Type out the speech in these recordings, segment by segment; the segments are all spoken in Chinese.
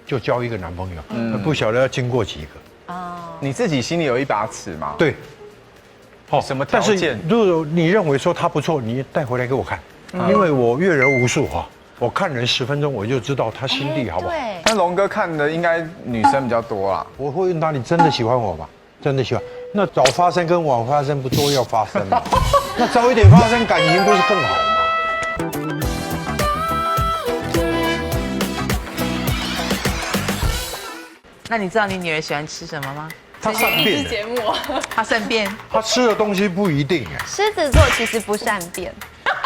就交一个男朋友，不晓得要经过几个。你自己心里有一把尺吗？对，好，什么条但是件？如果你认为说他不错，你带回来给我看，因为我阅人无数哈，我看人10分钟我就知道他心地好不好。对，但龙哥看的应该女生比较多啦。我会问他，你真的喜欢我吗？真的喜欢？那早发生跟晚发生不都要发生吗？那早一点发生，感情不是更好吗？那你知道你女儿喜欢吃什么吗？他善变的，节目她善变，他吃的东西不一定哎，狮子座其实不善变，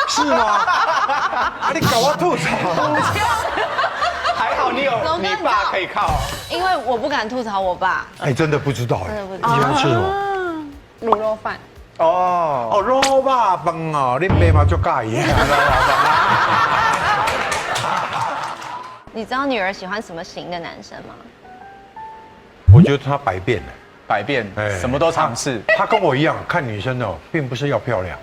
是吗？啊，你搞我吐槽。还好你有龙哥你爸可以靠。因为我不敢吐槽我爸。哎，真的不知道哎，真的不知道你喜欢吃什么？卤肉饭，哦，哦，肉肉饭哦，你爸嘛就介意。你知道女儿喜欢什么型的男生吗？我觉得他百变了，百变，什么都尝试。他跟我一样，看女生哦，并不是要漂亮，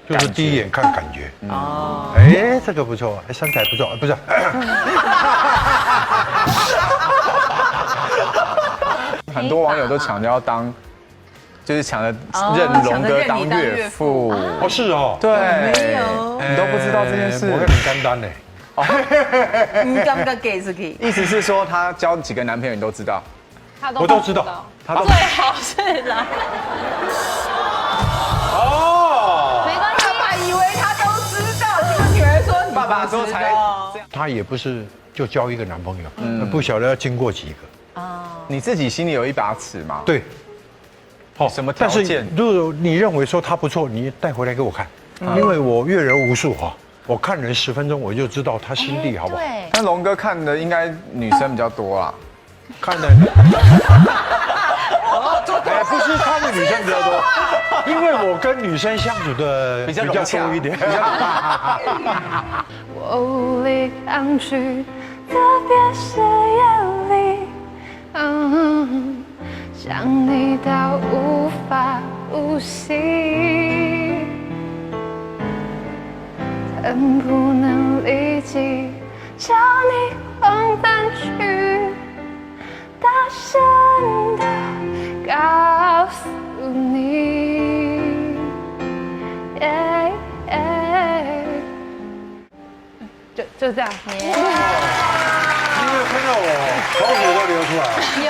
就是第一眼看感觉。哦，哎，这个不错，哎，身材不错，不是。很多网友都抢着要当，就是抢着认龙哥当岳父。哦，是哦，对，没有，你都不知道这件事我很简单呢。你敢不敢给自己？意思是说他交几个男朋友你都知道。他我都知道，他都最好是啦，哦，没关系。爸以为他都知道，结果女儿说你爸爸说才这样。他也不是就交一个男朋友，不晓得要经过几个。你自己心里有一把尺吗？对，好，什么条但是件？如果你认为说他不错，你带回来给我看，因为我阅人无数哈，我看人10分钟我就知道他心地好不好。对，但龙哥看的应该女生比较多啦。看的，哎，不是看的女生比较多，因为我跟女生相处的比较多一点。我无力抗拒，特别是夜里，想你到无法呼吸，恨不能立即叫你往返去，大声的告诉你。就这样。你有没有看到我口水都流出来了？有